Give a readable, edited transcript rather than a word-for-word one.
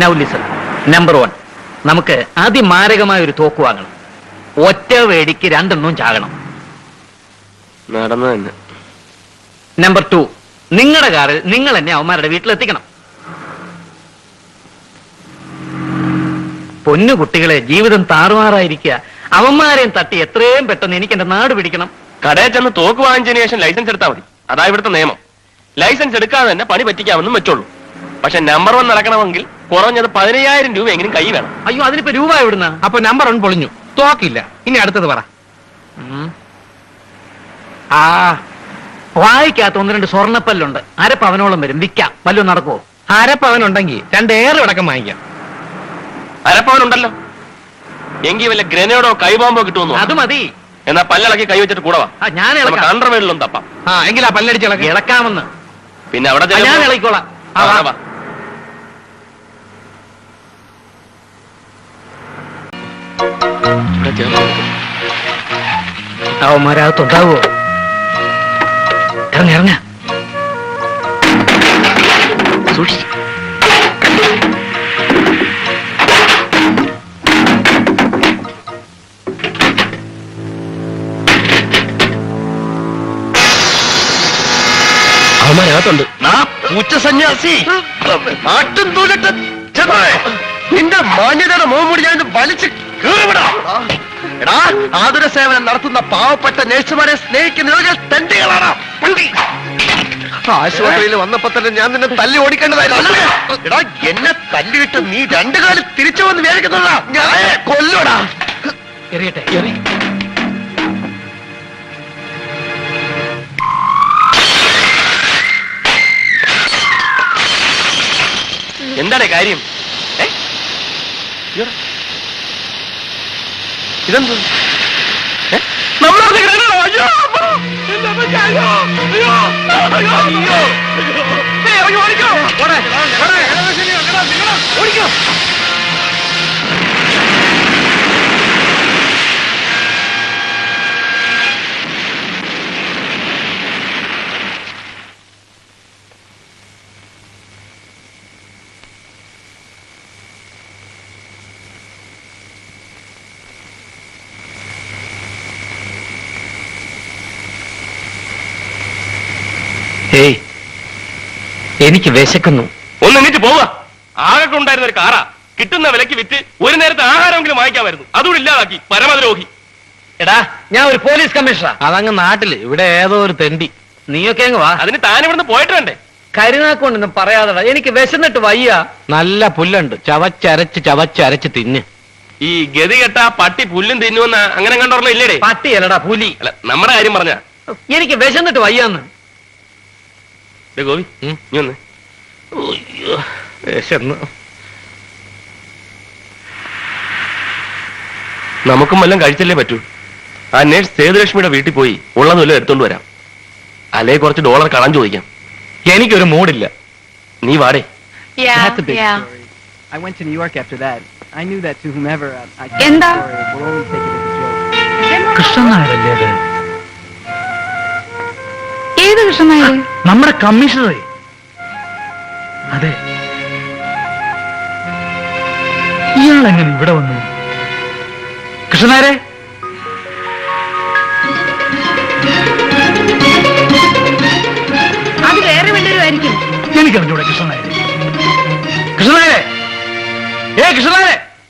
Now listen. Number 1, നമുക്ക് അതിമാരകമായ ഒരു തോക്ക് വാങ്ങണം. ഒറ്റ വേടിക്ക് 2 ചാകണം. നടന്നു തന്നെ. നമ്പർ 2, നിങ്ങളുടെ കാറിൽ നിങ്ങൾ എന്നെ അവന്മാരുടെ വീട്ടിലെത്തിക്കണം. പൊന്നു കുട്ടികളെ, ജീവിതം താറുമാറായിരിക്കുക. അവന്മാരെയും തട്ടി എത്രയും പെട്ടെന്ന് എനിക്ക് എന്റെ നാട് പിടിക്കണം. കടയിൽ ചെന്ന് തോക്ക് വാങ്ങിച്ചതിന് ശേഷം ലൈസൻസ് എടുത്താൽ മതി. അതാ ഇവിടുത്തെ നിയമം. ലൈസൻസ് എടുക്കാതെ തന്നെ പണി പറ്റിക്കാമെന്നും വെച്ചോളൂ. പക്ഷെ നമ്പർ 1 നടക്കണമെങ്കിൽ കുറഞ്ഞത് 15,000 രൂപ എങ്കിലും കൈ വേണം. അയ്യോ, അതിനിപ്പോ രൂപ എവിടുന്ന? അപ്പൊ നമ്പർ 1 പൊളിഞ്ഞു, തോക്കില്ല. ഇനി അടുത്തത് പറ. വായിക്കാത്ത 1-2 സ്വർണ്ണപ്പല്ലുണ്ട്. 1/2 പവനോളം വരും. വിൽക്കാം. വല്ലതും നടക്കുവോ? 1/2 പവനുണ്ടെങ്കിൽ 2 ഏറ് അടക്കം വാങ്ങിക്കാം. 1/2 പവനുണ്ടല്ലോ. എങ്കിൽ വല്ല ഗ്രനേഡോ കൈബോംബോ കിട്ടുമെന്നോ? അത് മതി. എന്നാ പല്ലിളക്കി കൈ വെച്ചിട്ട് കൂടെ വാ. ഞാൻ അണ്ടർവേഡിലൊന്നും തപ്പാം. എങ്കിൽ ആ പല്ലടിച്ച് ഇളക്കാമെന്ന്. പിന്നെ അവിടെ ഞാൻ ഇളക്കിക്കോളാം. അവന്മാരകത്തുണ്ടാവോ? ഇറങ്ങ. സൂക്ഷിച്ചു. അവന്മാരകത്തുണ്ട്. സന്യാസി നിന്റെ മാന്യതയുടെ മോമുടി ഞാൻ വലിച്ച് കീറിവിടാം. എടാ, ആതുര സേവനം നടത്തുന്ന പാവപ്പെട്ട നഴ്സുമാരെ സ്നേഹിക്കുന്ന തെണ്ടികളാണ്. ആശുപത്രിയിൽ വന്നപ്പോ തന്നെ ഞാൻ നിന്നെ തല്ലി ഓടിക്കേണ്ടതായിരുന്നു. എടാ, എന്നെ തല്ലിയിട്ട് നീ 2 കാലം തിരിച്ചു വന്ന് വിചാരിക്കുന്നുണ്ടാ? ഞാൻ കൊല്ലൂടാ. എറിയട്ടെ. എന്താണ് കാര്യം? ഇതെന്ത്? എനിക്ക് വിശക്കുന്നു. ഒന്ന് എണീറ്റ് പോവുക. ആകെ ഉണ്ടായിരുന്ന ഒരു കാറാ. കിട്ടുന്ന വിലക്ക് വിറ്റ് ഒരു നേരത്തെ ആഹാരമെങ്കിലും വാങ്ങിക്കാമായിരുന്നു. അതുകൂടി ഇല്ലാതാക്കി. പരമദ്രോഹി. എടാ, ഞാൻ ഒരു പോലീസ് കമ്മീഷണറാ. അതങ്ങ് നാട്ടില്. ഇവിടെ ഏതോ ഒരു തെണ്ടി. നീയൊക്കെ അങ്ങ് വാ. അതിന് താൻ ഇവിടുന്ന് പോയിട്ട് വേണ്ടേ? കരുനാക്കൊണ്ടൊന്നും പറയാതെടാ. എനിക്ക് വിശന്നിട്ട് വയ്യ. നല്ല പുല്ലുണ്ട്. ചവച്ചരച്ച് തിന്ന്. ഈ ഗതി കെട്ട പട്ടി പുല്ലും തിന്നുവെന്ന അങ്ങനെ കണ്ടോർമ്മ ഇല്ലേടേ? പട്ടിയല്ലടാ, പുലി. അല്ല, നമ്മുടെ കാര്യം പറഞ്ഞ എനിക്ക് വിശന്നിട്ട് വയ്യാന്ന്. ഗോപി, നീ ഒന്ന്. നമുക്കും വല്ലതും കഴിച്ചല്ലേ പറ്റൂ. ആ നേഴ്സ് സേതുലക്ഷ്മിയുടെ വീട്ടിൽ പോയി ഉള്ളത് വല്ലതും എടുത്തോണ്ട് വരാം. അല്ലെ കുറച്ച് $1 കടം ചോദിക്കാം. എനിക്കൊരു മൂടില്ല. നീ വാടേ. I went to New York after that. I knew that to whomever I എന്താ? will only take it as a joke. കൃഷ്ണനായരല്ലേ അത്? ഏത് കൃഷ്ണനായർ? നമ്മുടെ കമ്മീഷണറെ. അതെ. ഇയാളെങ്ങനെ ഇവിടെ വന്നു? കൃഷ്ണനായരെ, അത് വേറെ വല്ലവരും ആയിരിക്കും. എനിക്കറിഞ്ഞൂടെ കൃഷ്ണനായരെ. കൃഷ്ണനായരെ, കൃഷ്ണനായരെ.